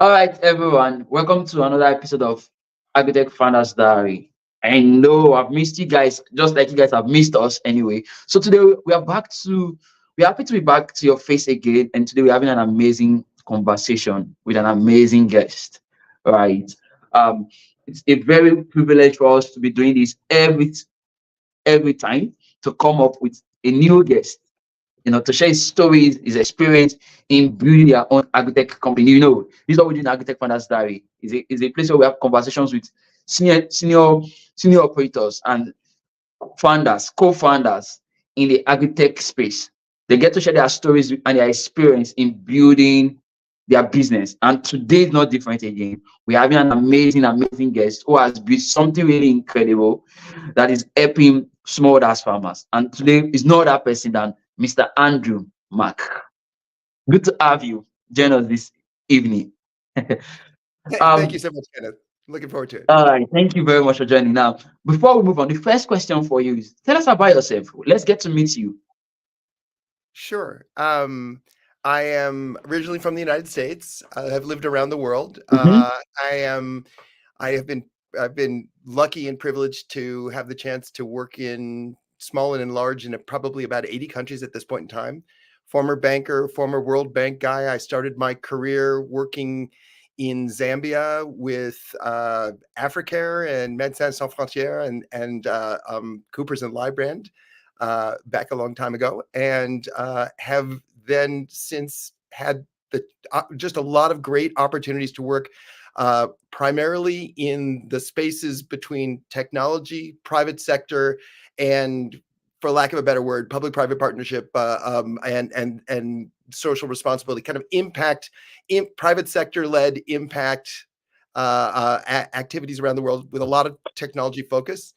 All right, everyone. Welcome to another episode of Agritech Founders Diary. I know I've missed you guys, just like you guys have missed us anyway. So today we're happy to be back to your face again. And today we're having an amazing conversation with an amazing guest. Right. Um, it's a very privilege for us to be doing this every time to come up with a new guest, to share his stories, his experience in building their own agritech company. This is what we do in Agritech Founders Diary. Is a place where we have conversations with senior operators and founders, co-founders in the agritech space. They get to share their stories and their experience in building their business. And today is not different again. We're having an amazing guest who has built something really incredible that is helping smallholders farmers. And today is no other person than Mr. Andrew Mack. Good to have you join us this evening. Thank um, you so much, Kenneth. Looking forward to it. all right, thank you very much for joining. Now, before we move on, the first question for you is tell us about yourself. Let's get to meet you. Sure. I am originally from the United States. I have lived around the world. Mhm. I am. I have been. I've been lucky and privileged to have the chance to work in small and large in probably about 80 countries at this point in time. Former banker, former World Bank guy. I started my career working in Zambia with Africare and Médecins Sans Frontières and Coopers and Lybrand back a long time ago, and have then since had just a lot of great opportunities to work primarily in the spaces between technology, private sector, and, for lack of a better word, public-private partnership and social responsibility, kind of impact, private sector-led impact activities around the world with a lot of technology focus.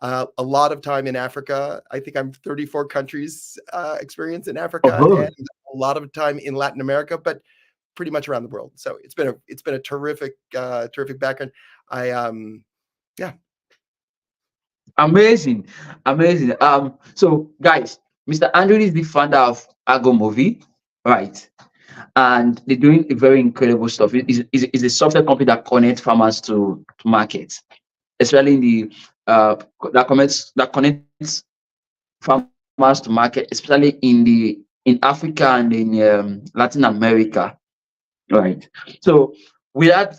A lot of time in Africa. I think I'm 34 countries experience in Africa, Oh, and a lot of time in Latin America, but pretty much around the world. So it's been a terrific background. I yeah. amazing. So guys, Mr. Andrew is the founder of Agromovil, right? And they're doing a very incredible stuff. It's a software company that connects farmers to markets, especially in the that connects farmers to market, especially in Africa and in Latin America, right? So without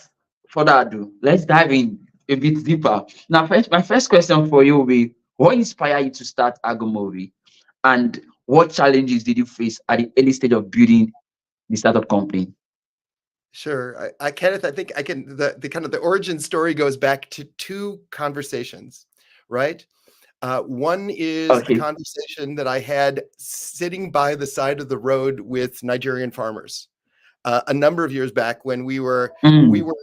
further ado, let's dive in a bit deeper. Now, my first question for you will be: what inspired you to start Agromovil, and what challenges did you face at the early stage of building the startup company? Sure. Kenneth, I think I can. The kind of the origin story goes back to two conversations, right? One is a Okay. conversation that I had sitting by the side of the road with Nigerian farmers a number of years back when we were we Mm, were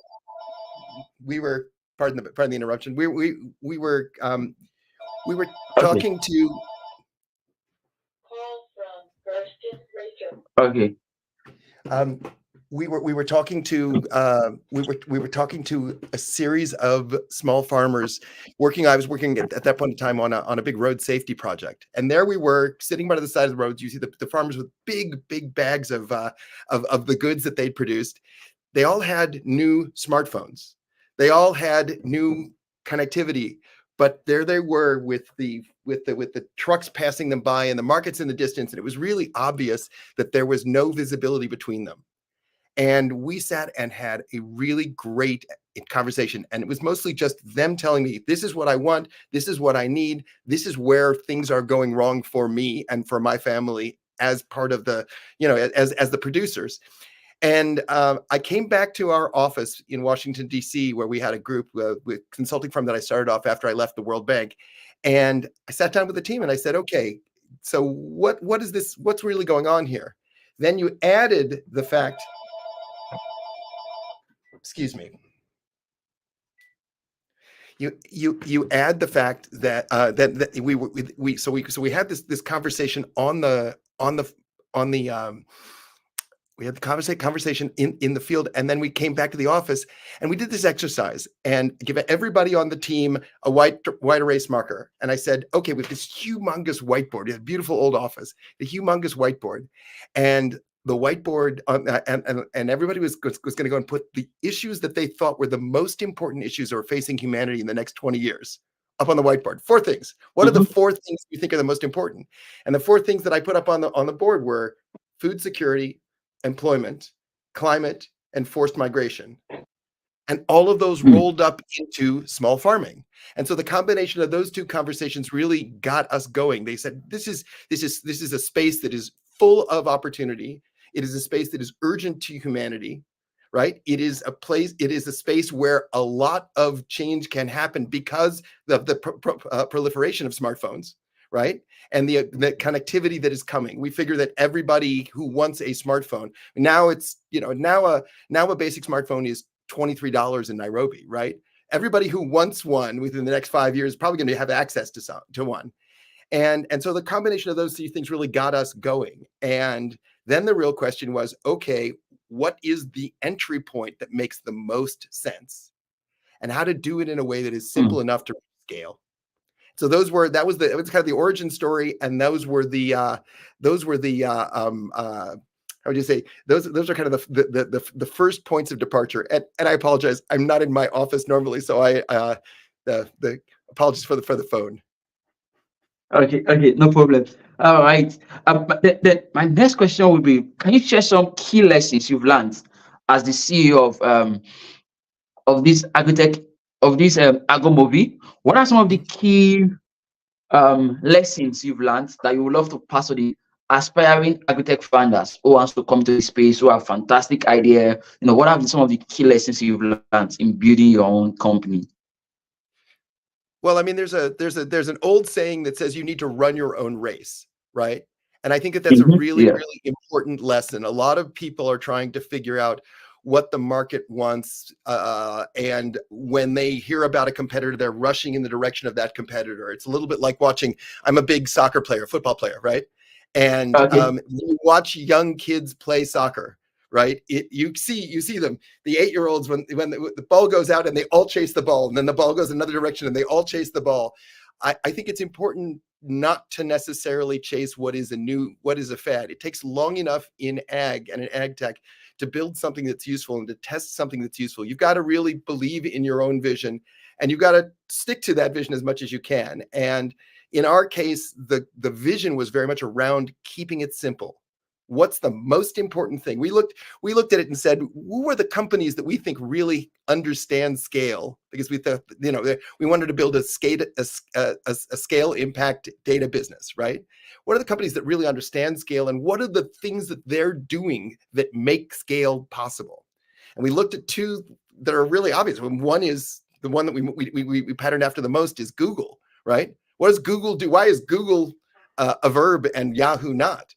we were pardon the interruption. We were okay. talking to Okay. um, we were talking to we were talking to a series of small farmers working. I was working at that point in time on a big road safety project, and there we were sitting by the side of the roads. You see the farmers with big bags of the goods that they'd produced. They all had new smartphones. They all had new connectivity, but there they were with the trucks passing them by and the markets in the distance, and it was really obvious that there was no visibility between them. And we sat and had a really great conversation. And it was mostly just them telling me, this is what I want. This is what I need. This is where things are going wrong for me and for my family as part of the, as the producers. And I came back to our office in Washington, D.C., where we had a group with consulting firm that I started off after I left the World Bank. And I sat down with the team and I said, okay, so what is this? What's really going on here? Then you added the fact, excuse me, you add the fact that that we had this conversation on the we had the conversation in the field, and then we came back to the office and we did this exercise and give everybody on the team a white erase marker. And I said, okay, we have this humongous whiteboard, a beautiful old office, the humongous whiteboard, and the whiteboard and everybody was going to go and put the issues that they thought were the most important issues that were facing humanity in the next 20 years up on the whiteboard. 4 things. What are the 4 things you think are the most important? And the 4 things that I put up on the board were food security, employment, climate, and forced migration. And all of those rolled up into small farming. And so the combination of those 2 conversations really got us going. They said, this is a space that is full of opportunity. It is a space that is urgent to humanity, right? It is a space where a lot of change can happen because of the proliferation of smartphones, right? And the connectivity that is coming. We figure that everybody who wants a smartphone, now it's, now a basic smartphone is $23 in Nairobi, right? Everybody who wants one within the next 5 years is probably going to have access to one. And so the combination of those 2 things really got us going. And then the real question was, okay, what is the entry point that makes the most sense? And how to do it in a way that is simple enough to scale. So it was kind of the origin story, and those were the how would you say, those are kind of the first points of departure. And I apologize, I'm not in my office normally, so the apologies for the phone. Okay, no problem. All right. My next question will be: can you share some key lessons you've learned as the CEO of this Agritech, of this Agromovil? What are some of the key lessons you've learned that you would love to pass to the aspiring Agritech founders who wants to come to the space, who have fantastic idea? What are some of the key lessons you've learned in building your own company? Well, I mean, there's an old saying that says you need to run your own race, right? And I think that's a really important lesson. A lot of people are trying to figure out what the market wants, and when they hear about a competitor, they're rushing in the direction of that competitor. It's a little bit like watching. I'm a big soccer player, football player, right? And you watch young kids play soccer, right? You see them, the 8-year-olds, when the ball goes out and they all chase the ball, and then the ball goes another direction and they all chase the ball. I think it's important not to necessarily chase what is a fad. It takes long enough in ag and in ag tech to build something that's useful and to test something that's useful. You've got to really believe in your own vision, and you've got to stick to that vision as much as you can. And in our case, the vision was very much around keeping it simple. What's the most important thing? We looked at it and said, who are the companies that we think really understand scale? Because we thought, we wanted to build a scale impact data business, right? What are the companies that really understand scale, and what are the things that they're doing that make scale possible? And we looked at 2 that are really obvious. One is the one that we patterned after the most is Google, right? What does Google do? Why is Google a verb and Yahoo not?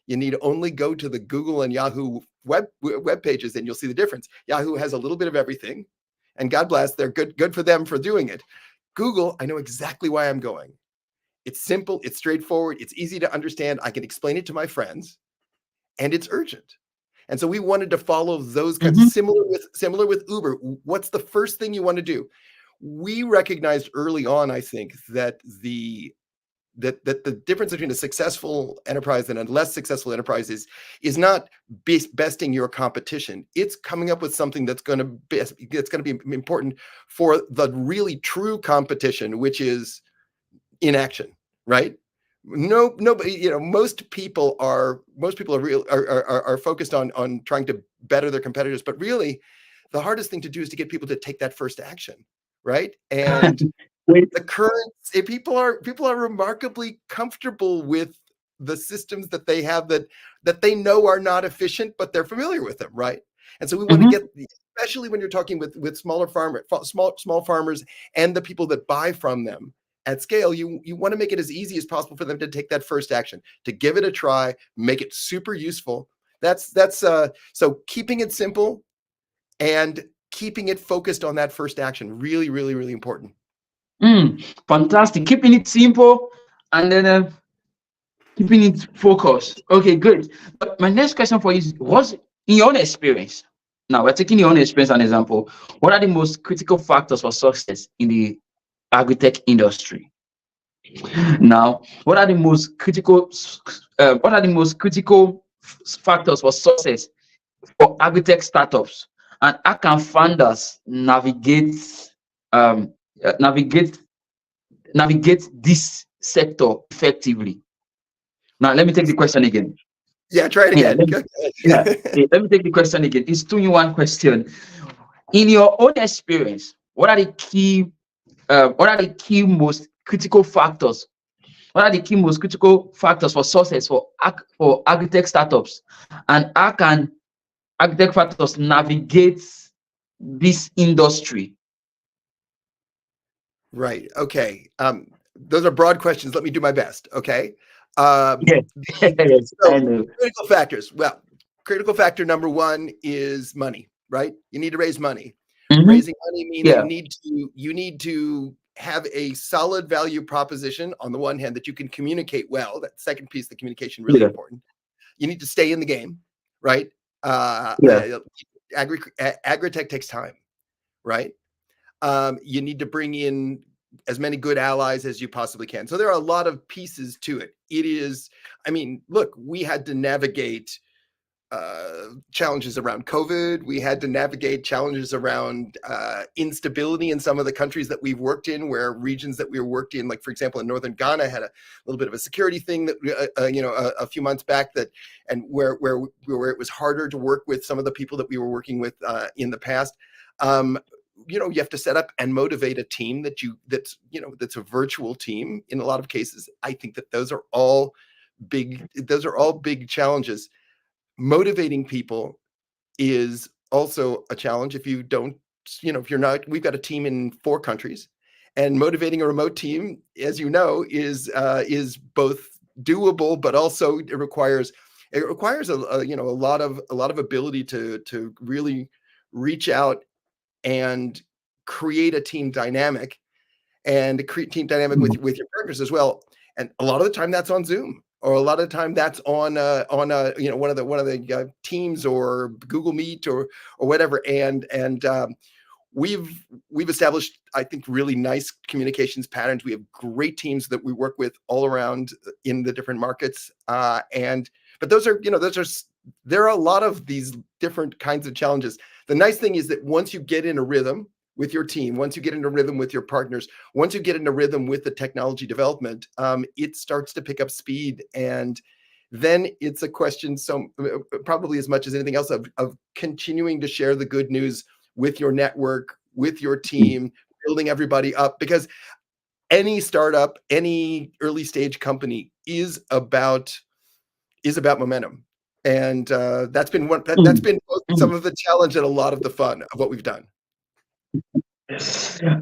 You need only go to the Google and Yahoo web pages and you'll see the difference. Yahoo has a little bit of everything, and God bless, they're good for them for doing it. Google, I know exactly why I'm going. It's simple, it's straightforward, it's easy to understand. I can explain it to my friends, and it's urgent. And so we wanted to follow those kinds. Similar with Uber. What's the first thing you want to do? We recognized early on, I think, that the difference between a successful enterprise and a less successful enterprise is not besting your competition. It's coming up with something that's going to be important for the really true competition, which is inaction, right? Nobody, most people are focused on trying to better their competitors, but really the hardest thing to do is to get people to take that first action, right? And the current people are remarkably comfortable with the systems that they have that they know are not efficient, but they're familiar with them, right? And so we want to get, especially when you're talking with small farmers and the people that buy from them at scale, you want to make it as easy as possible for them to take that first action, to give it a try, make it super useful. That's so keeping it simple and keeping it focused on that first action, really, really, really important. Fantastic. Keeping it simple and then keeping it focused. Okay, good. But my next question for you is, what's in your own experience? Now we're taking your own experience as an example. What are the most critical factors for success in the agritech industry? Now, what are the most critical factors for success for agritech startups, and how can founders um, navigate this sector effectively? Now, let me take the question again. Yeah, try it Yeah, again. Go yeah, ahead. yeah, let me take the question again. It's two in one question. In your own experience, what are the key most critical factors? What are the key most critical factors for success for agritech startups, and how can agritech factors navigate this industry? Right. Okay. Those are broad questions. Let me do my best. Okay. Yes, yes, So I know. critical factors. Well, critical factor number one is money, right? You need to raise money. Mhm. Raising money means Yeah, you need to have a solid value proposition on the one hand that you can communicate well. That second piece, the communication, really yeah, important. You need to stay in the game, right? Uh, yeah. uh, Agritech takes time, right? You need to bring in as many good allies as you possibly can. So there are a lot of pieces to it. It is, I mean, look, we had to navigate challenges around COVID. We had to navigate challenges around instability in some of the countries that we've worked in, where regions that we worked in, like for example, in northern Ghana, had a little bit of a security thing that a few months back, that and where it was harder to work with some of the people that we were working with in the past. You have to set up and motivate a team that's a virtual team in a lot of cases. I think that those are all big challenges. Motivating people is also a challenge. If you don't, if you're not, we've got a team in 4 countries, and motivating a remote team, as you know, is both doable, but also it requires a lot of ability to really reach out and create a team dynamic, and create team dynamic Mm. with your partners as well. And a lot of the time that's on Zoom, or a lot of the time that's on one of the Teams or Google Meet or whatever. And we've established, I think, really nice communications patterns. We have great teams that we work with all around in the different markets. And but there are a lot of these different kinds of challenges. The nice thing is that once you get in a rhythm with your team, once you get into rhythm with your partners, once you get into rhythm with the technology development, it starts to pick up speed. And then it's a question, so probably as much as anything else, of continuing to share the good news with your network, with your team, building everybody up, because any startup, any early stage company is about momentum. And that's Mm. been both some Mm. of the challenge and a lot of the fun of what we've done.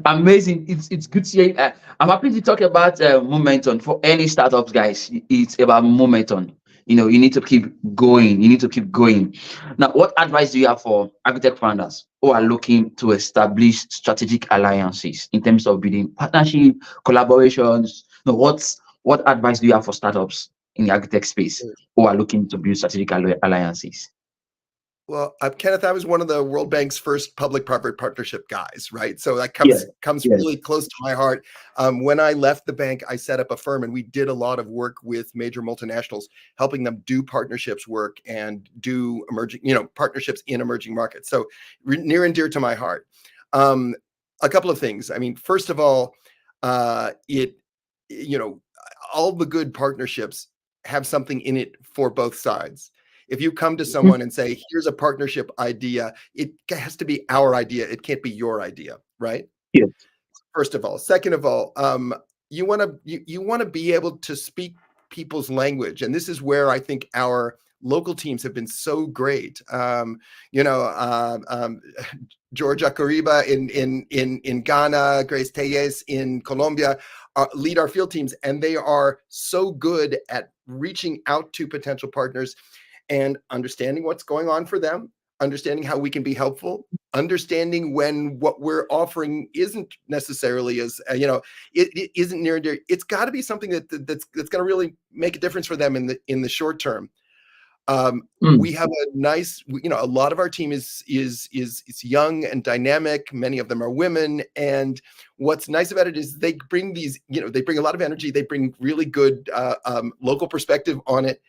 Amazing. It's good to hear. I'm happy to talk about momentum for any startups, guys. It's about momentum. You need to keep going. You need to keep going. Now, what advice do you have for agritech founders who are looking to establish strategic alliances in terms of building partnership, collaborations? What advice do you have for startups in the agritech space who are looking to build strategic alliances? Well, Kenneth, I was one of the World Bank's first public-private partnership guys, right? So that Yeah, comes yeah, really close to my heart. When I left the bank, I set up a firm, and we did a lot of work with major multinationals, helping them do partnerships work and do partnerships in emerging markets. So near and dear to my heart. Um, a couple of things. I mean, first of all, it you know, all the good partnerships have something in it for both sides. If you come to mhm, someone and say, here's a partnership idea, it has to be our idea. It can't be your idea, right? yeah, First of all. Second of all, you want to be able to speak people's language, and this is where I think our local teams have been so great. You know, Georgia Cariba in Ghana, Grace Tellez in Colombia lead our field teams, and they are so good at reaching out to potential partners and understanding what's going on for them, understanding how we can be helpful, understanding when what we're offering isn't necessarily as it isn't near and dear. It's got to be something that's going to really make a difference for them in the short term. mm, We have a lot of our team is young and dynamic. Many of them are women, and what's nice about it is they bring a lot of energy. They bring really good local perspective on it.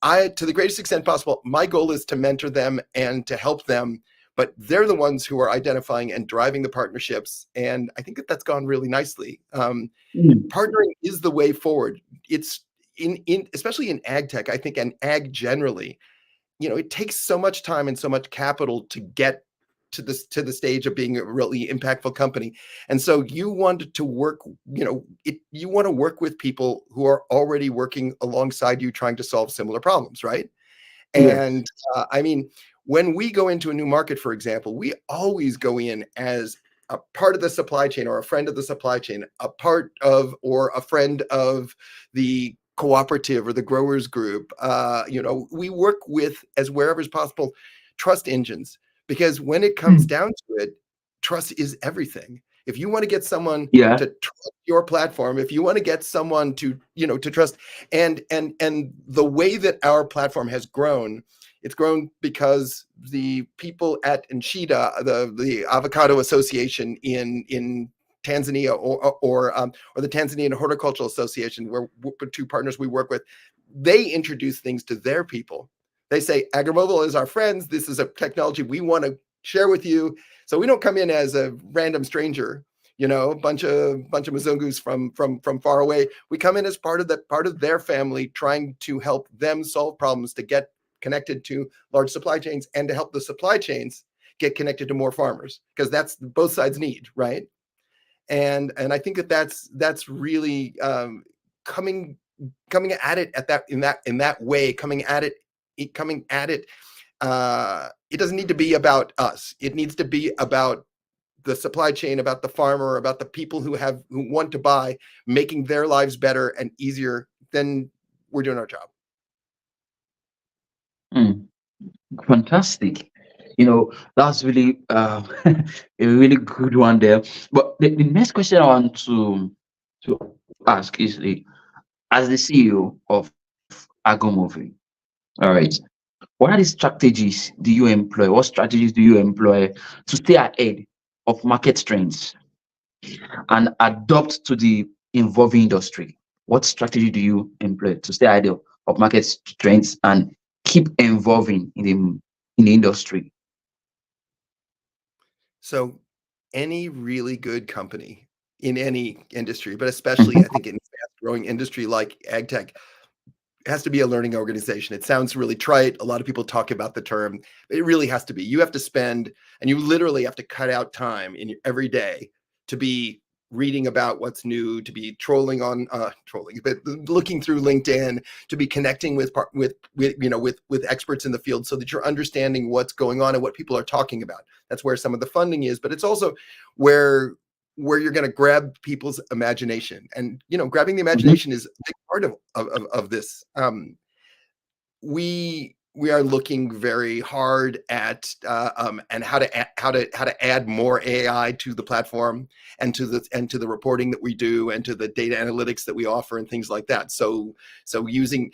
to the greatest extent possible, my goal is to mentor them and to help them, but they're the ones who are identifying and driving the partnerships. And I think that that's gone really nicely. Mm. Partnering is the way forward. It's in especially in ag tech, I think, and ag generally, it takes so much time and so much capital to get to the stage of being a really impactful company. And so you want to work, you want to work with people who are already working alongside you trying to solve similar problems, right? And Yes. I mean, when we go into a new market, for example, we always go in as a part of the supply chain or a friend of the supply chain, a part of or a friend of the cooperative or the growers group. We work with, as wherever is possible, trust engines, because when it comes Mm. down to it, trust is everything. If you want to get someone Yeah. to trust your platform, if you want to get someone to trust, and the way that our platform has grown, it's grown because the people at Nshida, the Avocado Association in Tanzania, or the Tanzanian Horticultural Association, where two partners we work with, they introduce things to their people. They say, Agromovil is our friends. This is a technology we want to share with you. So we don't come in as a random stranger, a bunch of Mzungus from far away. We come in as part of their family, trying to help them solve problems to get connected to large supply chains and to help the supply chains get connected to more farmers, because that's both sides need, right? And I think that's really coming at it in that way, coming at it. It doesn't need to be about us. It needs to be about the supply chain, about the farmer, about the people who want to buy, making their lives better and easier. Then we're doing our job. Mm. Fantastic. That's really a really good one there. But the next question I want to ask is, as the CEO of Agromovil, all right, what are the strategies do you employ? What strategies do you employ to stay ahead of market trends and adapt to the evolving industry? What strategy do you employ to stay ahead of market trends and keep evolving in the industry? So any really good company in any industry, but especially I Mhm. think in fast growing industry like ag tech, has to be a learning organization. It sounds really trite. A lot of people talk about the term. It really has to be. You have to spend, and you literally have to cut out time in your every day to be reading about what's new, to be but looking through LinkedIn, to be connecting with experts in the field, so that you're understanding what's going on and what people are talking about. That's where some of the funding is, but it's also where you're going to grab people's imagination, and grabbing the Mhm. imagination is a big part of this. We are looking very hard at and how to add more AI to the platform, and to the reporting that we do, and to the data analytics that we offer, and things like that. So using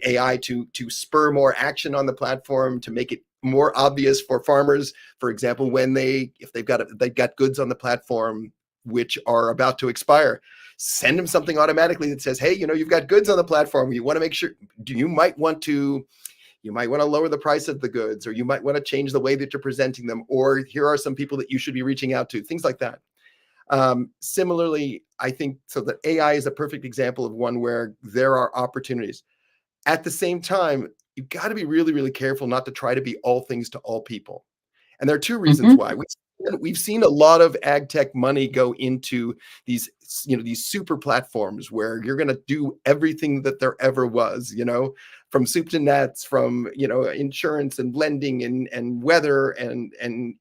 AI to spur more action on the platform, to make it more obvious for farmers, for example, if they've got goods on the platform which are about to expire, send them something automatically that says, hey, you've got goods on the platform. You want to make sure, you might want to lower the price of the goods, or you might want to change the way that you're presenting them, or here are some people that you should be reaching out to, things like that. Similarly, I think so that AI is a perfect example of one where there are opportunities. At the same time, you've got to be really, really careful not to try to be all things to all people. And there are two reasons Mhm. why. We've seen a lot of ag tech money go into these super platforms where you're going to do everything that there ever was, from soup to nuts, from insurance and lending and weather and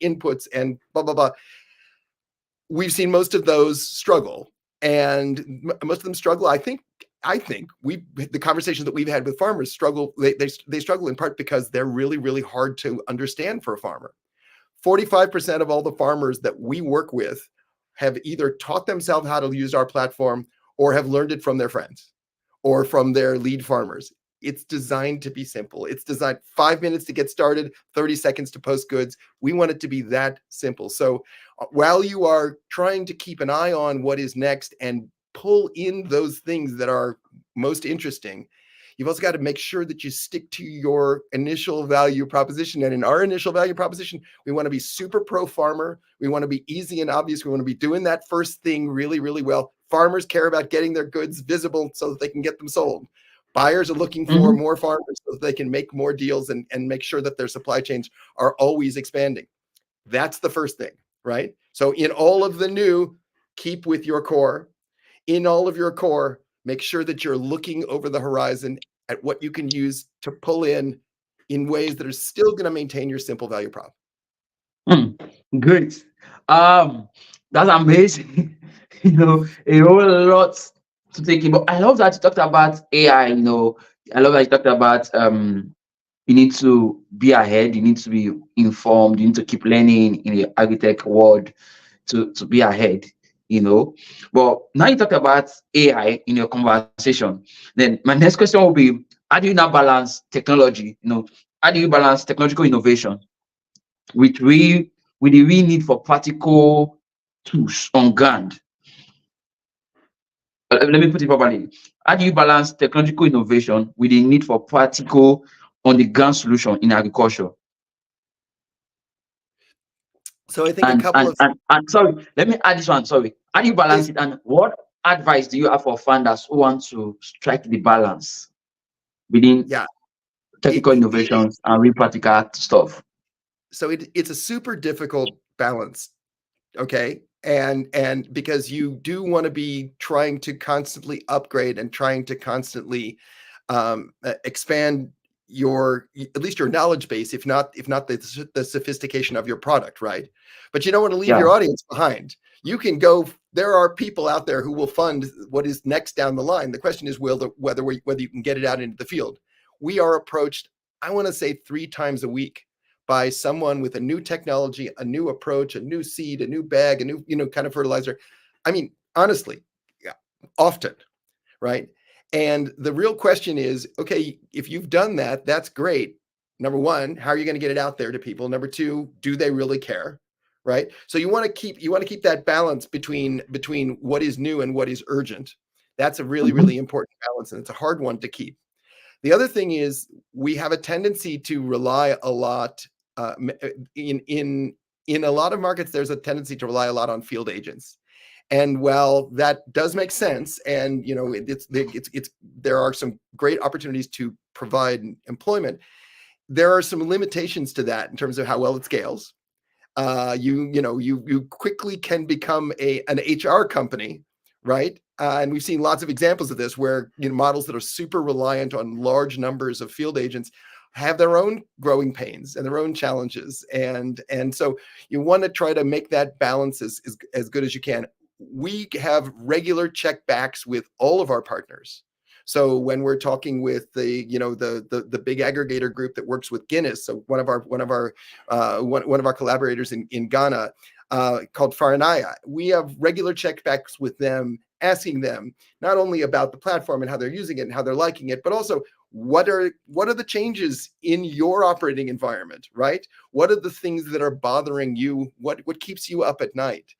inputs and blah blah blah. We've seen most of those struggle, and most of them struggle. I think the conversations that we've had with farmers struggle. They struggle in part because they're really, really hard to understand for a farmer. 45% of all the farmers that we work with have either taught themselves how to use our platform, or have learned it from their friends or from their lead farmers. It's designed to be simple. It's designed 5 minutes to get started, 30 seconds to post goods. We want it to be that simple. So while you are trying to keep an eye on what is next and pull in those things that are most interesting, You've also got to make sure that you stick to your initial value proposition. And in our initial value proposition, we want to be super pro farmer. We want to be easy and obvious. We want to be doing that first thing really, really well. Farmers care about getting their goods visible so that they can get them sold. Buyers are looking for Mhm. more farmers so that they can make more deals and make sure that their supply chains are always expanding. That's the first thing, right? So in all of the new, keep with your core. In all of your core, make sure that you're looking over the horizon at what you can use to pull in ways that are still going to maintain your simple value prop. Mm, great. Um, that's amazing. A whole lot to take in. But I love that you talked about AI. I love that you talked about you need to be ahead, you need to be informed, you need to keep learning in the agritech world to be ahead. But now you talk about AI in your conversation. Then my next question will be, how do you now balance technology? How do you balance technological innovation with the real need for practical tools on ground? Let me put it properly. How do you balance technological innovation with the need for practical on the ground solution in agriculture? So I think a And couple and of and, and sorry, let me add this one. Sorry. How do you balance please, it? And what advice do you have for founders who want to strike the balance between yeah, technical it, it, innovations and real practical stuff? so it's a super difficult balance, okay? And because you do want to be trying to constantly upgrade and trying to constantly expand your at least your knowledge base, if not the sophistication of your product, right? But you don't want to leave Yeah. your audience behind. You can go. There are people out there who will fund what is next down the line. The question is, whether you can get it out into the field. We are approached, I want to say, 3 times a week by someone with a new technology, a new approach, a new seed, a new bag, a new kind of fertilizer. I mean, honestly, yeah, often, right? And the real question is, okay, if you've done that, that's great. Number one, how are you going to get it out there to people? Number two, do they really care? Right. So you want to keep that balance between what is new and what is urgent. That's a really, Mhm. really important balance, and it's a hard one to keep. The other thing is we have a tendency to rely a lot in a lot of markets. There's a tendency to rely a lot on field agents. And while that does make sense, and it's there are some great opportunities to provide employment, there are some limitations to that in terms of how well it scales. You quickly can become an HR company, right? And we've seen lots of examples of this where models that are super reliant on large numbers of field agents have their own growing pains and their own challenges, and so you want to try to make that balance as good as you can. We have regular checkbacks with all of our partners. So when we're talking with the big aggregator group that works with Guinness, so one of our collaborators in Ghana, called Faranaya, we have regular checkbacks with them, asking them not only about the platform and how they're using it and how they're liking it, but also what are the changes in your operating environment, right? What are the things that are bothering you? What keeps you up at night?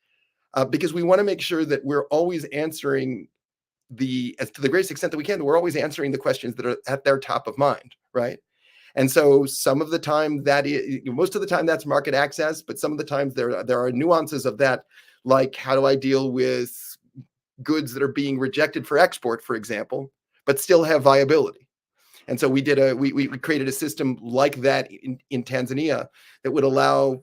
Because we want to make sure that we're always answering as to the greatest extent that we can, that we're always answering the questions that are at their top of mind, right? And so some of the time most of the time that's market access, but some of the times there are nuances of that, like how do I deal with goods that are being rejected for export, for example, but still have viability. And so we created a system like that in Tanzania that would allow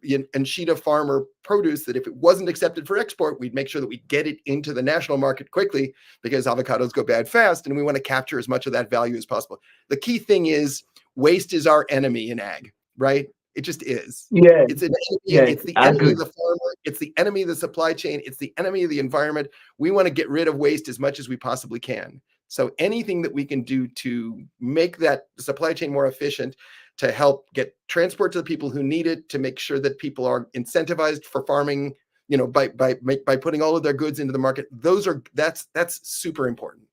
Nshida farmer produce that if it wasn't accepted for export, we'd make sure that we get it into the national market quickly, because avocados go bad fast and we want to capture as much of that value as possible. The key thing is waste is our enemy in ag, right? It just is. Yeah. It's an enemy. Yeah. It's the I enemy of agree. the farmer. It's the enemy of the supply chain. It's the enemy of the environment. We want to get rid of waste as much as we possibly can. So anything that we can do to make that supply chain more efficient, to help get transport to the people who need it, to make sure that people are incentivized for farming, by putting all of their goods into the market. That's super important.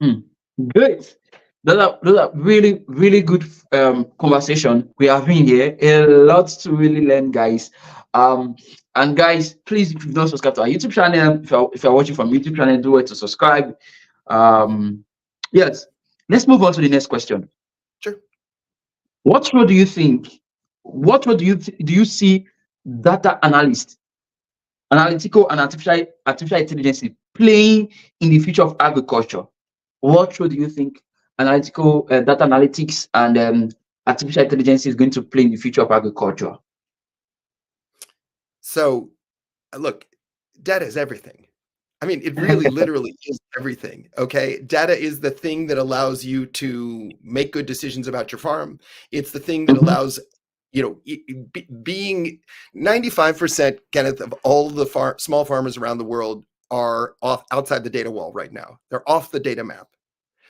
Hmm. Great. Those are really, really good conversation we have been here. A lot to really learn, guys. Um, and guys, please, if you've not subscribed to our YouTube channel, if you're watching from YouTube channel, do it to subscribe. Um, yes. Let's move on to the next question. Sure. What role do you think? What role do you see data analyst, analytical and artificial intelligence playing in the future of agriculture? What role do you think analytical data analytics and artificial intelligence is going to play in the future of agriculture? So, look, data is everything. I mean, it really literally is everything. Okay. Data is the thing that allows you to make good decisions about your farm. It's the thing that Mhm, allows, being 95%, Kenneth, of all the small farmers around the world are off outside the data wall right now. They're off the data map.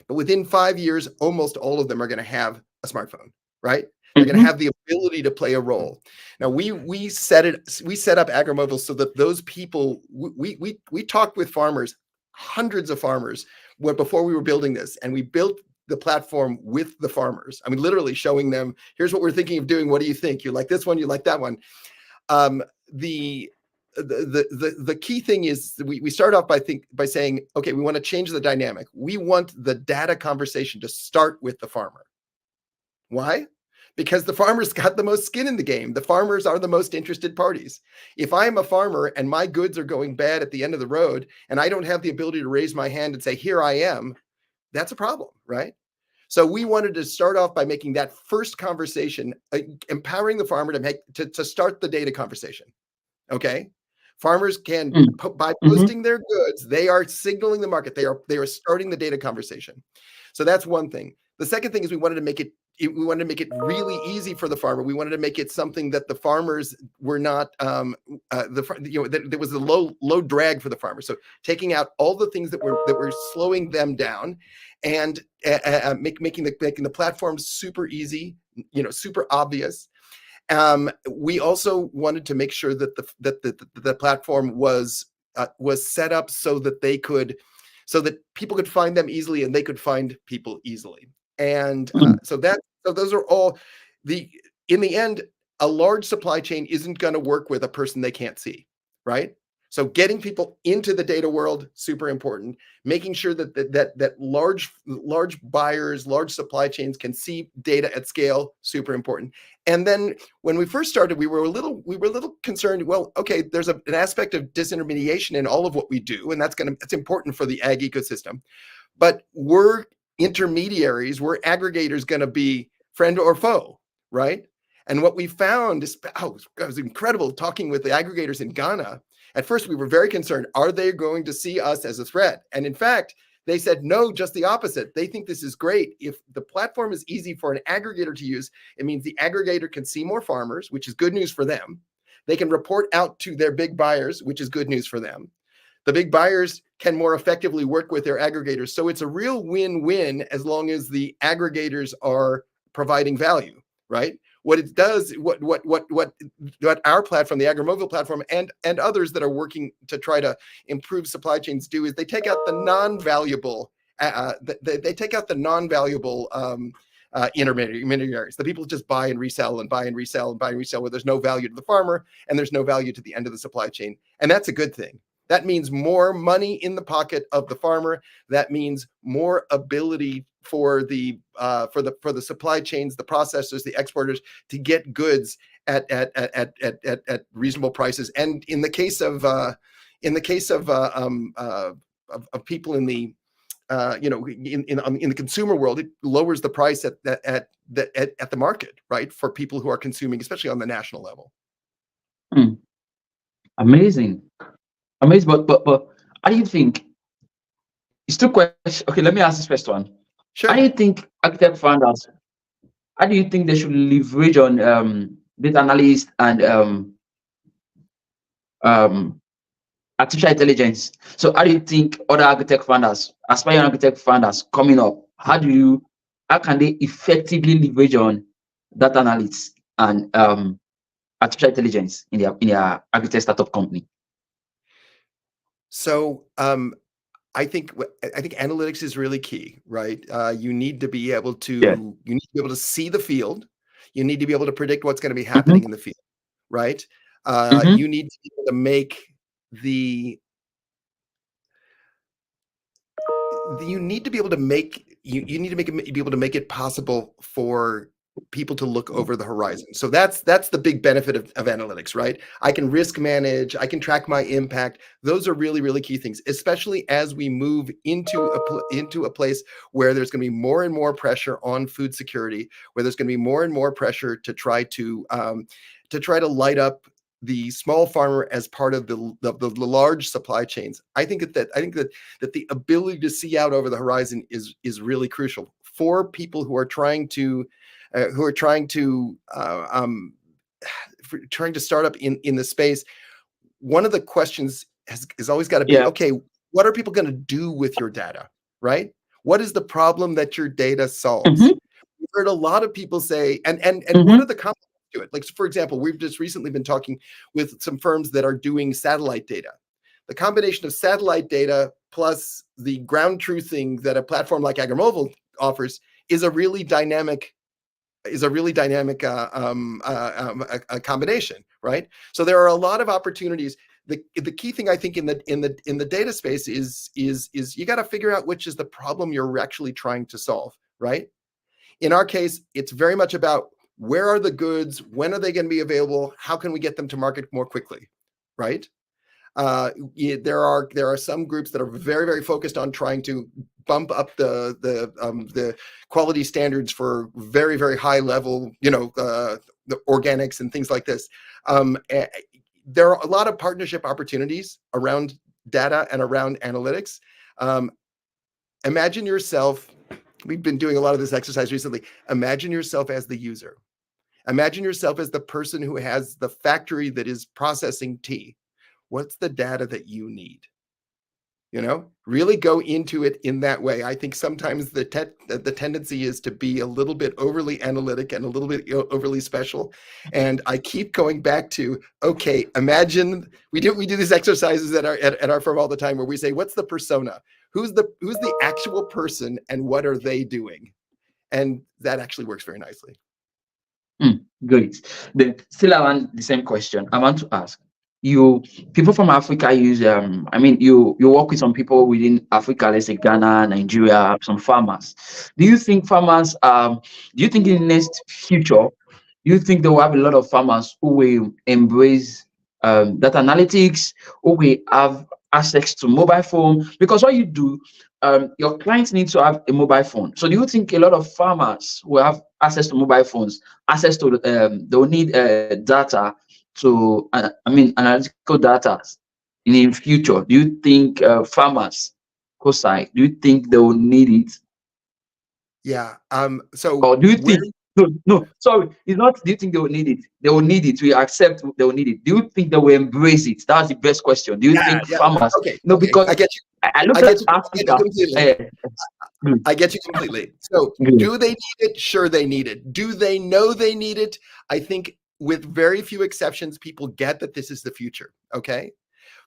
But within 5 years, almost all of them are going to have a smartphone, right? They're going to mhm, have the ability to play a role. Now we set up Agromovil so that those people we talked with farmers, hundreds of farmers, before we were building this, and we built the platform with the farmers. I mean, literally showing them, here's what we're thinking of doing. What do you think? You like this one? You like that one? Um, the the key thing is we start off by saying, okay, we want to change the dynamic. We want the data conversation to start with the farmer. Why? Because the farmers got the most skin in the game. The farmers are the most interested parties. If I'm a farmer and my goods are going bad at the end of the road and I don't have the ability to raise my hand and say, here I am, that's a problem, right? So we wanted to start off by making that first conversation, empowering the farmer to start the data conversation. Okay. Farmers can, mm, by mhm, posting their goods, they are signaling the market. They are starting the data conversation. So that's one thing. The second thing is we wanted to make it really easy for the farmer. We wanted to make it something that the farmers were not that there was a low drag for the farmer. So taking out all the things that were slowing them down, and making the platform super easy, super obvious. We also wanted to make sure that the platform was set up so that people could find them easily and they could find people easily. And mm, so those are all the in the end, a large supply chain isn't going to work with a person they can't see, right? So getting people into the data world, super important. Making sure that large buyers, large supply chains can see data at scale, super important. And then when we first started, we were a little concerned. Well, okay, there's an aspect of disintermediation in all of what we do, and that's important for the ag ecosystem. But we're intermediaries, we're aggregators going to be friend or foe, right? And what we found is, it was incredible talking with the aggregators in Ghana. At first, we were very concerned. Are they going to see us as a threat? And in fact, they said, no, just the opposite. They think this is great. If the platform is easy for an aggregator to use, it means the aggregator can see more farmers, which is good news for them. They can report out to their big buyers, which is good news for them. The big buyers can more effectively work with their aggregators. So it's a real win-win as long as the aggregators are providing value, right? What it does, what our platform, the Agromovil platform, and others that are working to try to improve supply chains do is they take out the non-valuable, intermediaries, the people who just buy and resell and buy and resell and buy and resell, where there's no value to the farmer and there's no value to the end of the supply chain. And that's a good thing. That means more money in the pocket of the farmer. That means more ability for the supply chains, the processors, the exporters to get goods at reasonable prices. And in the case of people in the in the consumer world, it lowers the price at the market, right, for people who are consuming, especially on the national level. mm. Amazing, amazing. But how do you think? It's two questions. Okay, let me ask this first one. How do Sure. you think architect founders? How do you think they should leverage on data analysts and um, artificial intelligence? So, how do you think other architect founders, aspiring architect founders coming up, how can they effectively leverage on data analytics and artificial intelligence in their architect startup company? So I think analytics is really key, right? You need to be able Yeah. to see the field. You need to be able to predict what's going to be Mm-hmm, happening in the field, right? mm-hmm, You need to be able to make the you need to be able to make you need to be able to make it possible for people to look over the horizon. So that's the big benefit of analytics, right? I can risk manage, I can track my impact. Those are really, really key things, especially as we move into a place where there's going to be more and more pressure on food security, where there's going to be more and more pressure to try to light up the small farmer as part of the large supply chains. I think that the ability to see out over the horizon is really crucial for people who are trying to start up in the space. One of the questions has always got to be, Yeah. okay, what are people going to do with your data, right? What is the problem that your data solves? Mm-hmm. We've heard a lot of people say, and what are Mm-hmm. the compliments to it? Like, for example, we've just recently been talking with some firms that are doing satellite data. The combination of satellite data plus the ground truthing that a platform like Agromovil offers is a really dynamic combination, right? So there are a lot of opportunities. The key thing, I think, in the data space is you got to figure out which is the problem you're actually trying to solve, right? In our case, it's very much about where are the goods, when are they going to be available, how can we get them to market more quickly, right? There are some groups that are very, very focused on trying to bump up the quality standards for very, very high level, the organics and things like this. There are a lot of partnership opportunities around data and around analytics. Imagine yourself. We've been doing a lot of this exercise recently. Imagine yourself as the user. Imagine yourself as the person who has the factory that is processing tea. What's the data that you need? Really go into it in that way. I think sometimes the tendency is to be a little bit overly analytic and a little bit overly special. And I keep going back to, okay, imagine we do these exercises at our firm all the time where we say, what's the persona? Who's the actual person and what are they doing? And that actually works very nicely. Great. Then still I want the same question. I want to ask you, people from Africa use you work with some people within Africa, let's say Ghana, Nigeria, some farmers. Do you think in the next future, do you think there will have a lot of farmers who will embrace data analytics, who will have access to mobile phone? Because what you do, your clients need to have a mobile phone. So do you think a lot of farmers will have access to mobile phones, access to they'll need data to analytical data in the future? Do you think farmers, COSI, do you think they will need it? Yeah. So Or do you where think no, sorry, it's not do you think they will need it? They will need it. We accept they will need it. Do you think they will embrace it? That's the best question. Do you Yeah, think yeah. farmers Okay, no, okay. because I get you. I look I at get you. I get you Africa. completely. Good, I get you completely. So, good. do they need it? Sure, they need it. Do they know they need it? I think, with very few exceptions, people get that this is the future. Okay.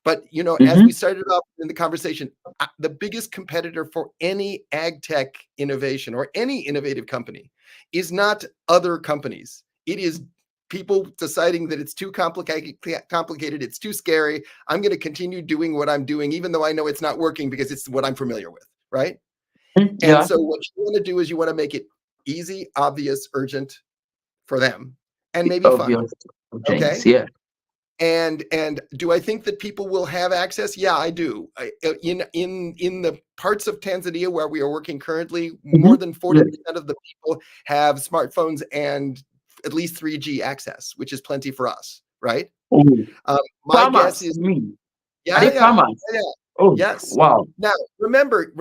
But, as we Mm-hmm. started off in the conversation, the biggest competitor for any ag tech innovation or any innovative company is not other companies. It is people deciding that it's too complicated, it's too scary. I'm going to continue doing what I'm doing, even though I know it's not working because it's what I'm familiar with, right? And Yeah, so what you want to do is you want to make it easy, obvious, urgent for them, and maybe fun. obvious Okay. things. Yeah. And do I think that people will have access? Yeah, I do. In the parts of Tanzania where we are working currently, Mm-hmm. more than 40% of the people have smartphones and at least 3G access, which is plenty for us, right? Oh, My guess farmers, is, you mean? Are yeah, they yeah, farmers? yeah, Oh, yes. wow. Now, remember,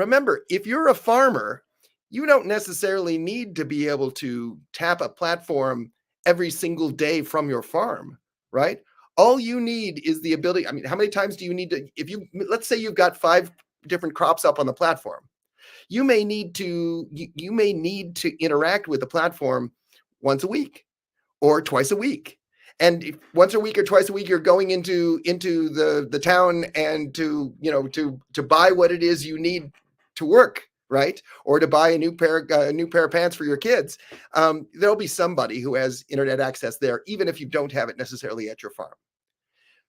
if you're a farmer, you don't necessarily need to be able to tap a platform every single day from your farm, right? All you need is the ability. I mean, how many times do you need to, let's say you've got 5 different crops up on the platform, you may need to interact with the platform once a week or twice a week. And if once a week or twice a week, you're going into the town and to buy what it is you need to work, right? Or to buy a new pair of pants for your kids. There'll be somebody who has internet access there, even if you don't have it necessarily at your farm.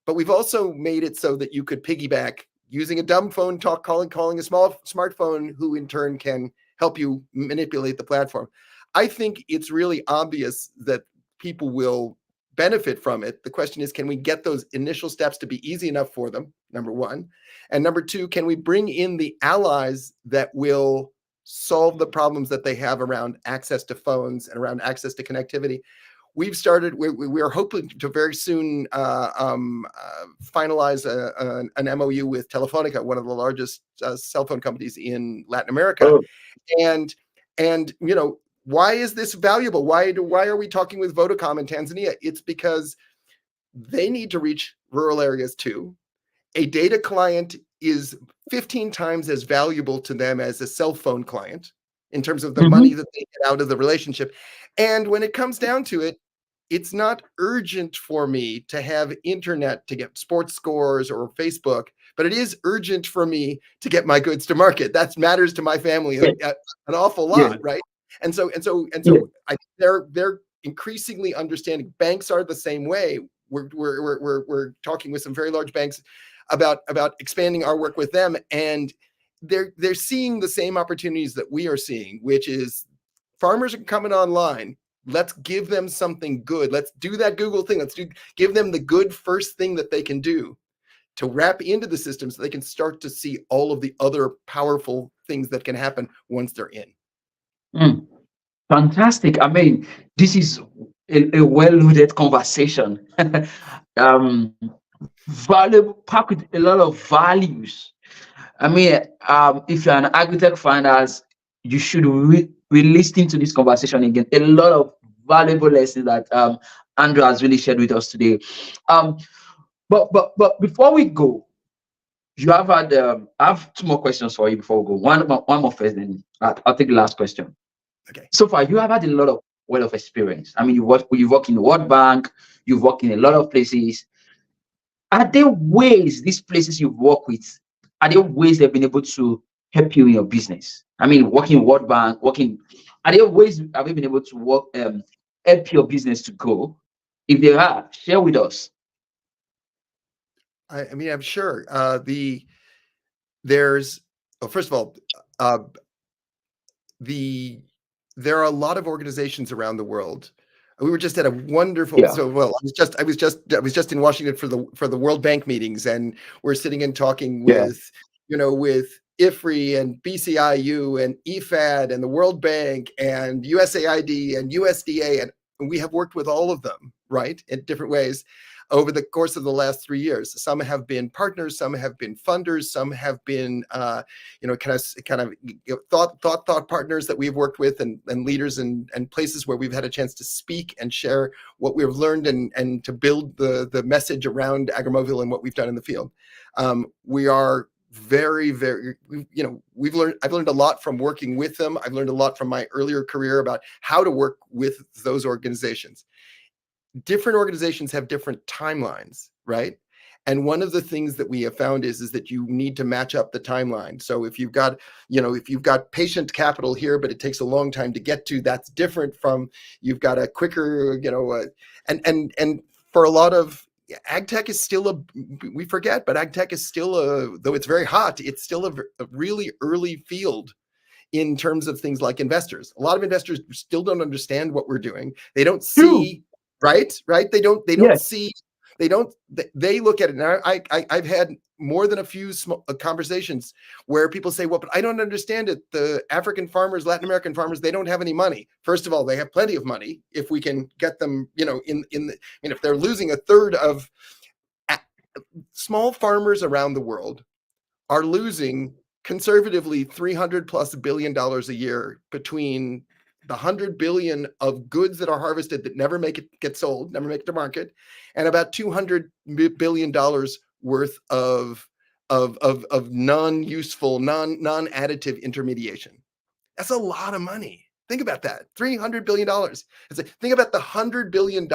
But we've also made it so that you could piggyback using a dumb phone, calling a smartphone, who in turn can help you manipulate the platform. I think it's really obvious that people will benefit from it. The question is, can we get those initial steps to be easy enough for them? Number one. And number two, can we bring in the allies that will solve the problems that they have around access to phones and around access to connectivity? We are hoping to very soon finalize an MOU with Telefonica, one of the largest cell phone companies in Latin America. Oh, And why is this valuable? Why are we talking with Vodacom in Tanzania? It's because they need to reach rural areas too. A data client is 15 times as valuable to them as a cell phone client in terms of the money that they get out of the relationship. And when it comes down to it, it's not urgent for me to have internet to get sports scores or Facebook, but it is urgent for me to get my goods to market. That matters to my family yeah, an awful yeah, lot, right? And so yeah. I think they're increasingly understanding. Banks are the same way. We're talking with some very large banks about expanding our work with them, and they're seeing the same opportunities that we are seeing, which is farmers are coming online. Let's give them something good. Let's do that Google thing. Give them the good first thing that they can do to wrap into the system so they can start to see all of the other powerful things that can happen once they're in. Mm, fantastic. I mean, this is a well-loaded conversation. um, Valuable, packed with a lot of values. I mean, if you're an Agritech founders, you should be listening to this conversation again. A lot of valuable lessons that Andrew has really shared with us today. Um, but before we go, you have had I have two more questions for you before we go. One more first, then I'll take the last question. Okay. So far, you have had a lot of wealth of experience. I mean, you've worked in the World Bank, you've worked in a lot of places. Are there ways these places you've worked with, are there ways they've been able to help you in your business? I mean, working in World Bank, are there ways have you been able to help your business to grow? If there are, share with us. I mean, I'm sure there's well, first of all, uh, there are a lot of organizations around the world. We were just at a wonderful. Yeah, So well, I was just in Washington for the World Bank meetings, and we're sitting and talking yeah, with with IFRI and BCIU and EFAD and the World Bank and USAID and USDA, and we have worked with all of them, right, in different ways over the course of the last 3 years. Some have been partners, some have been funders, some have been thought partners that we've worked with, and leaders and places where we've had a chance to speak and share what we've learned and to build the message around Agromovil and what we've done in the field. We are very, very, I've learned a lot from working with them. I've learned a lot from my earlier career about how to work with those organizations. Different organizations have different timelines, right? And one of the things that we have found is that you need to match up the timeline. So if you've got patient capital here, but it takes a long time to get to, that's different from you've got a quicker, and for a lot of ag tech is still we forget, but ag tech is still though it's very hot, it's still a really early field in terms of things like investors. A lot of investors still don't understand what we're doing. They don't true. see, right? They don't Yes, see, they look at it. And I've had more than a few conversations where people say, well, but I don't understand it. The African farmers, Latin American farmers, they don't have any money. First of all, they have plenty of money if we can get them, if they're losing a third of small farmers around the world are losing conservatively $300+ billion a year between the 100 billion of goods that are harvested that never get sold, never make it to market, and about $200 billion worth of non-useful, non-additive intermediation. That's a lot of money. Think about that. $300 billion. Think about the $100 billion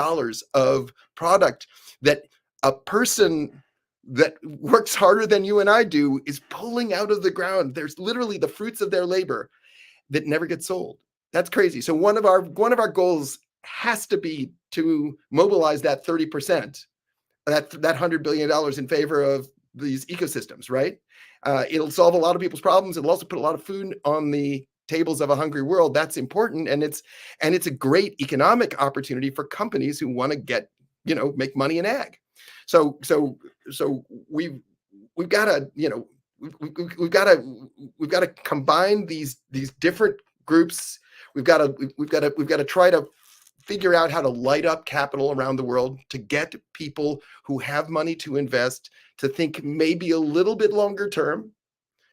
of product that a person that works harder than you and I do is pulling out of the ground. There's literally the fruits of their labor that never get sold. That's crazy. So one of our goals has to be to mobilize that 30%, that $100 billion in favor of these ecosystems, right? It'll solve a lot of people's problems. It'll also put a lot of food on the tables of a hungry world. That's important, and it's a great economic opportunity for companies who want to get, make money in ag. So we've got to, we've got to combine these different groups. We've got to try to figure out how to light up capital around the world to get people who have money to invest to think maybe a little bit longer term,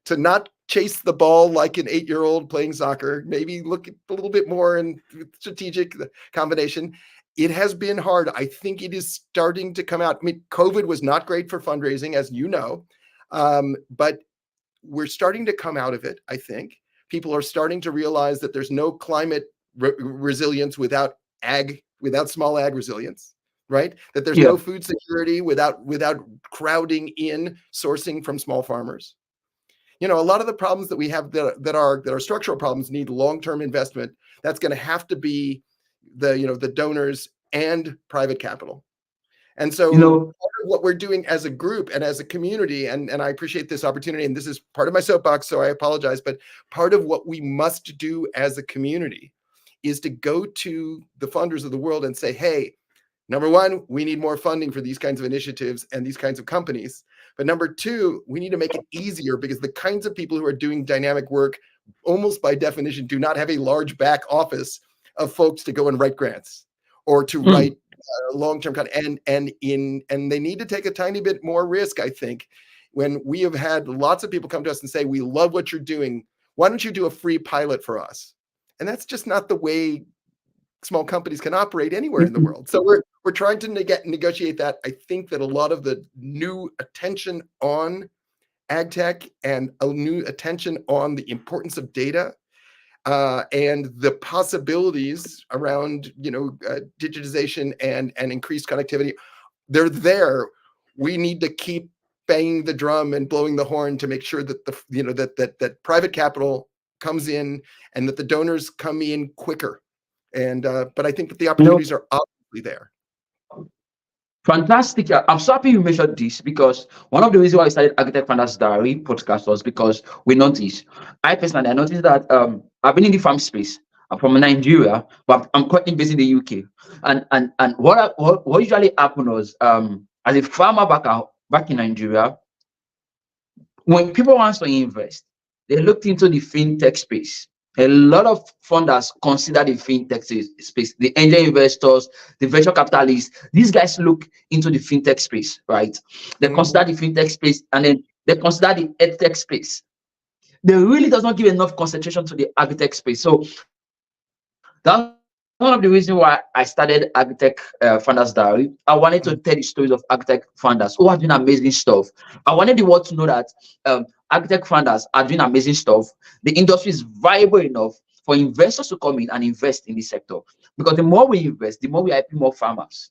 to not chase the ball like an 8-year-old playing soccer, maybe look a little bit more in strategic combination. It has been hard. I think it is starting to come out. I mean, COVID was not great for fundraising, as you know, but we're starting to come out of it, I think. People are starting to realize that there's no climate resilience without small ag resilience, right? That there's no food security without crowding in sourcing from small farmers. A lot of the problems that we have that are structural problems need long-term investment. That's going to have to be the donors and private capital. And so part of what we're doing as a group and as a community, and I appreciate this opportunity, and this is part of my soapbox, so I apologize, but part of what we must do as a community is to go to the funders of the world and say, hey, number one, we need more funding for these kinds of initiatives and these kinds of companies. But number two, we need to make it easier, because the kinds of people who are doing dynamic work, almost by definition, do not have a large back office of folks to go and write grants or to write long-term and they need to take a tiny bit more risk, I think. When we have had lots of people come to us and say, we love what you're doing, why don't you do a free pilot for us? And that's just not the way small companies can operate anywhere in the world. So we're trying to negotiate that. I think that a lot of the new attention on ag tech and a new attention on the importance of data and the possibilities around digitization and increased connectivity, they're there. We need to keep banging the drum and blowing the horn to make sure that that private capital comes in and that the donors come in quicker. And but I think that the opportunities are obviously there. Fantastic. I'm so happy you mentioned this, because one of the reasons why I started Agritech Founders Diary podcast was because we noticed, I noticed that I've been in the farm space. I'm from Nigeria, but I'm currently based in the UK. And what usually happens was, as a farmer back in Nigeria, when people want to invest, they looked into the fintech space. A lot of funders consider the fintech space, the angel investors, the venture capitalists. These guys look into the fintech space, right? They consider the fintech space, and then they consider the edtech space. They really does not give enough concentration to the agritech space. So that's one of the reasons why I started Agritech Founders Diary. I wanted to tell the stories of Agritech founders who are doing amazing stuff. I wanted the world to know that Agritech founders are doing amazing stuff. The industry is viable enough for investors to come in and invest in this sector. Because the more we invest, the more we IP more farmers,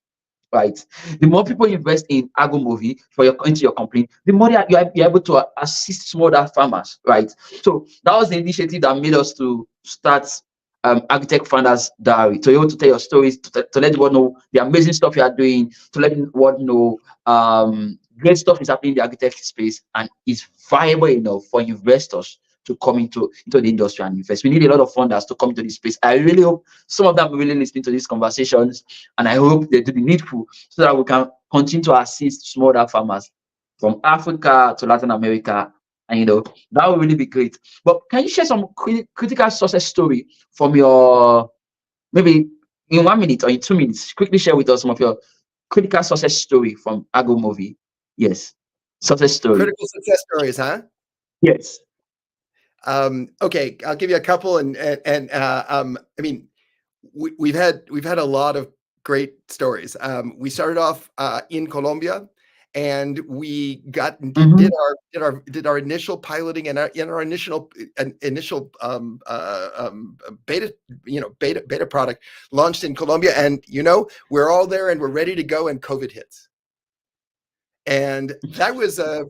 right? The more people invest in Agromovil into your company, the more you're able to assist smaller farmers, right? So that was the initiative that made us to start Agritech Founders Diary, to be able to tell your stories, to let the world know the amazing stuff you are doing, to let the world know great stuff is happening in the agritech space, and it's viable enough for investors to come into the industry and invest. We need a lot of funders to come into this space. I really hope some of them will really listen to these conversations, and I hope they do the needful so that we can continue to assist smaller farmers from Africa to Latin America. And that would really be great. But can you share some critical success story from your, maybe in 1 minute or in 2 minutes? Quickly share with us some of your critical success story from Agromovil. Yes, success story. Critical success stories, huh? Yes. Okay, I'll give you a couple, and I mean, we've had a lot of great stories. We started off in Colombia. And we did our initial piloting and our initial beta product launched in Colombia, and we're all there and we're ready to go, and COVID hits. And that was a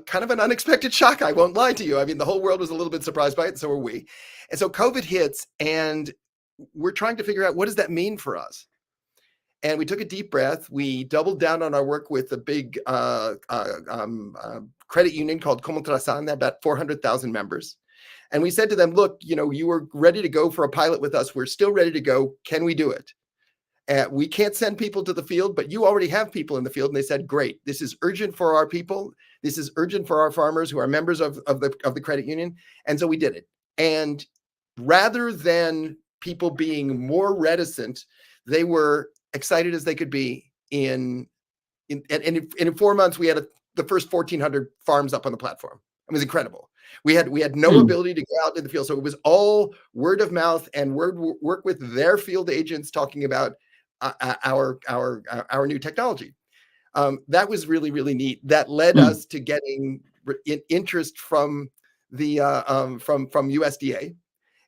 kind of an unexpected shock. I won't lie to you. I mean, the whole world was a little bit surprised by it, and so were we. And so COVID hits, and we're trying to figure out, what does that mean for us? and we took a deep breath. We doubled down on our work with a big credit union called Comontrasan. They had about 400,000 members. And we said to them, look, you were ready to go for a pilot with us. We're still ready to go. Can we do it? We can't send people to the field, but you already have people in the field. And they said, great, this is urgent for our people. This is urgent for our farmers who are members of the credit union. And so we did it. And rather than people being more reticent, they were excited as they could be. In 4 months, we had the first 1,400 farms up on the platform. It was incredible. We had no ability to go out in the field, so it was all word of mouth and work with their field agents talking about our new technology. That was really, really neat. That led us to getting interest from the from USDA,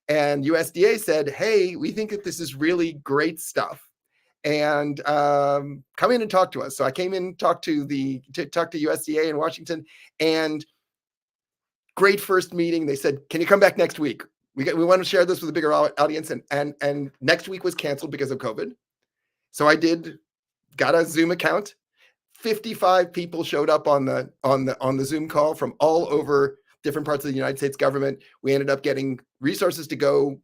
and USDA said, "Hey, we think that this is really great stuff, and come in and talk to us." So I came in, talked to USDA in Washington, and great first meeting. They said, "Can you come back next week? We want to share this with a bigger audience." And next week was canceled because of COVID. So I got a Zoom account. 55 people showed up on the Zoom call from all over different parts of the United States government. We ended up getting resources to go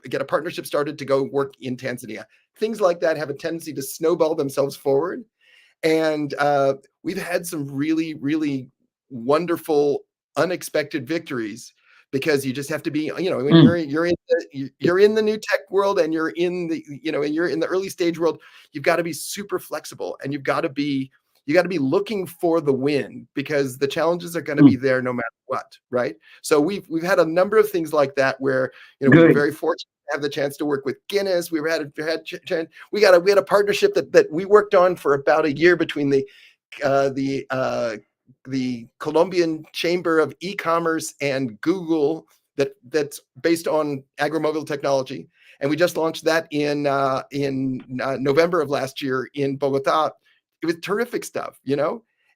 get a partnership started to go work in Tanzania. Things like that have a tendency to snowball themselves forward. And we've had some really, really wonderful, unexpected victories, because you just have to be, when you're in the new tech world and you're in the early stage world, you've got to be super flexible, and you got to be looking for the win, because the challenges are going to be there no matter what, right? So we've had a number of things like that where we were very fortunate to have the chance to work with Guinness. We had a partnership that we worked on for about a year between the Colombian Chamber of E-commerce and Google, that's based on Agromovil technology, and we just launched that in November of last year in Bogota. It was terrific stuff,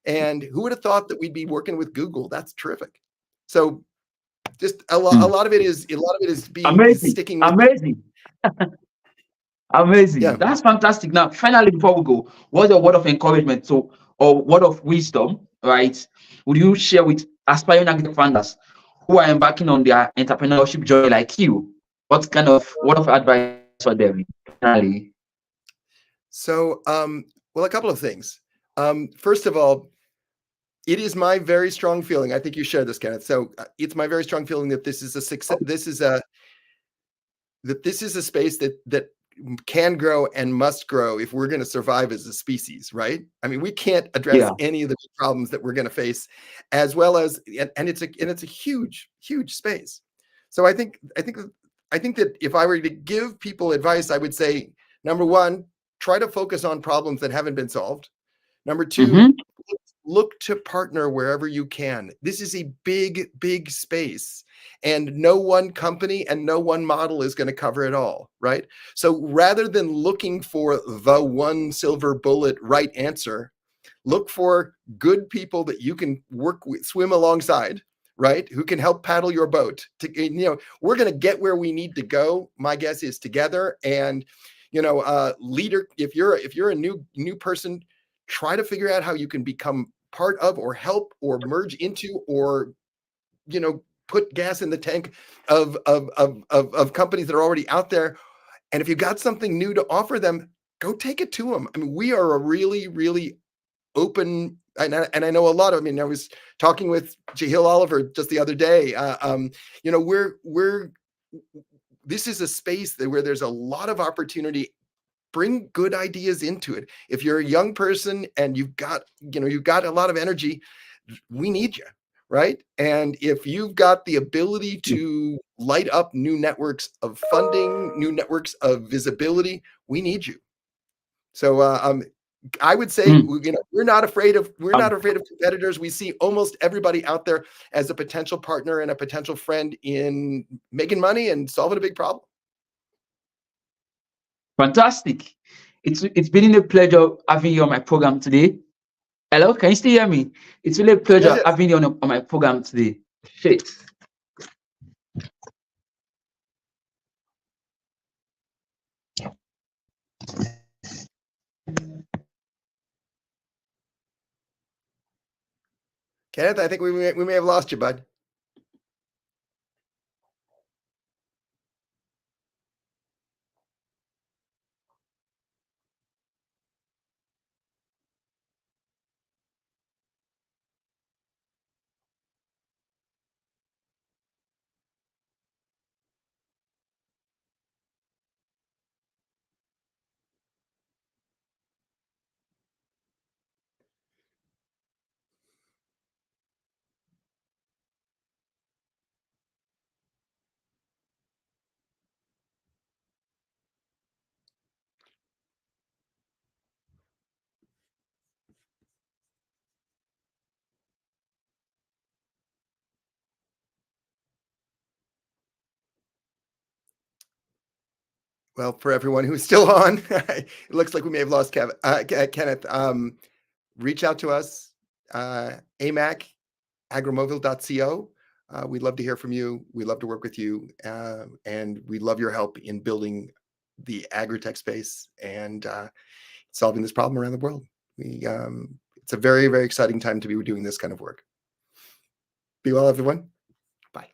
and who would have thought that we'd be working with Google? That's terrific. So just a lot of it is sticking with amazing. Amazing. Yeah. That's fantastic. Now, finally, before we go, what's a word of encouragement or word of wisdom, right? Would you share with aspiring agri founders who are embarking on their entrepreneurship journey like you? What kind of word of advice for them? Finally. So, well, a couple of things. First of all, it is my very strong feeling. I think you share this, Kenneth. So it's my very strong feeling that this is a success. This is a space that can grow and must grow if we're going to survive as a species, right? I mean, we can't address any of the problems that we're going to face, as well as, and it's a huge space. So I think that if I were to give people advice, I would say, number one, try to focus on problems that haven't been solved. Number two, look to partner wherever you can. This is a big space, and no one company and no one model is going to cover it all, right? So rather than looking for the one silver bullet right answer, look for good people that you can work with, swim alongside, right? Who can help paddle your boat. We're going to get where we need to go. My guess is together. And leader, if you're a new person, try to figure out how you can become part of, or help, or merge into, or put gas in the tank of companies that are already out there. And if you got something new to offer them, go take it to them. I mean, we are a really, really open, and I know a lot of. I mean, I was talking with Jahil Oliver just the other day. This is a space where there's a lot of opportunity. Bring good ideas into it. If you're a young person and you've got a lot of energy, we need you, right? And if you've got the ability to light up new networks of funding, new networks of visibility, we need you. So I would say we're not afraid of competitors. We see almost everybody out there as a potential partner and a potential friend in making money and solving a big problem. Fantastic. It's been a pleasure having you on my program today. Hello, can you still hear me? It's really a pleasure having you on my program today. Shit. Kenneth, I think we may have lost you, bud. Well, for everyone who's still on, it looks like we may have lost Kenneth. Reach out to us, AMAC, agromovil.co. We'd love to hear from you. We'd love to work with you. And we love your help in building the agritech space and solving this problem around the world. It's a very, very exciting time to be doing this kind of work. Be well, everyone. Bye.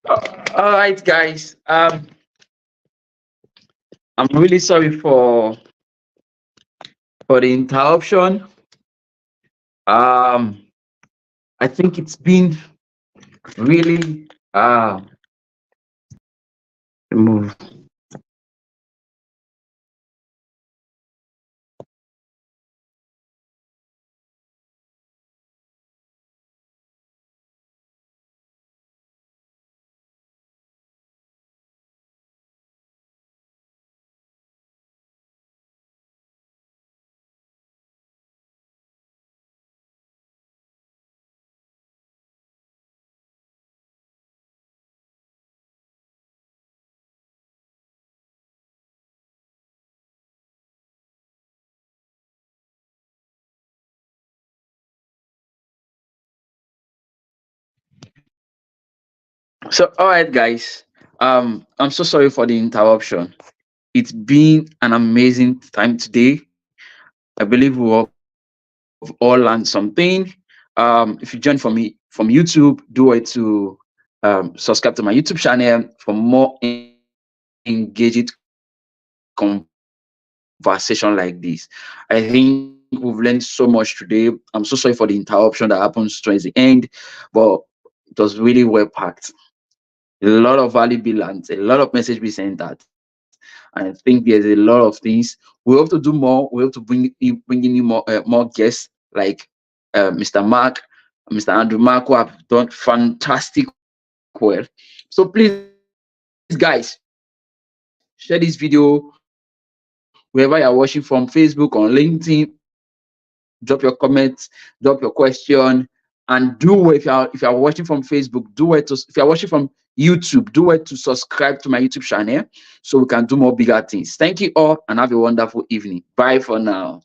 All right, guys. I'm really sorry for the interruption. Um, I think it's been really move. So, all right, guys. I'm so sorry for the interruption. It's been an amazing time today. I believe we've all learned something. If you join from me from YouTube, do it to subscribe to my YouTube channel for more engaged conversation like this. I think we've learned so much today. I'm so sorry for the interruption that happens towards the end, but it was really well packed. A lot of value be learned, a lot of message be sent out. I think there's a lot of things. We have to do more. We have to bring in more guests like Mr. Mark, Mr. Andrew Mack, who have done fantastic work. So please, guys, share this video wherever you are watching from, Facebook, on LinkedIn. Drop your comments, drop your question, and do it. If you are watching from Facebook, if you are watching from YouTube, do it to subscribe to my YouTube channel so we can do more bigger things. Thank you all and have a wonderful evening. Bye for now.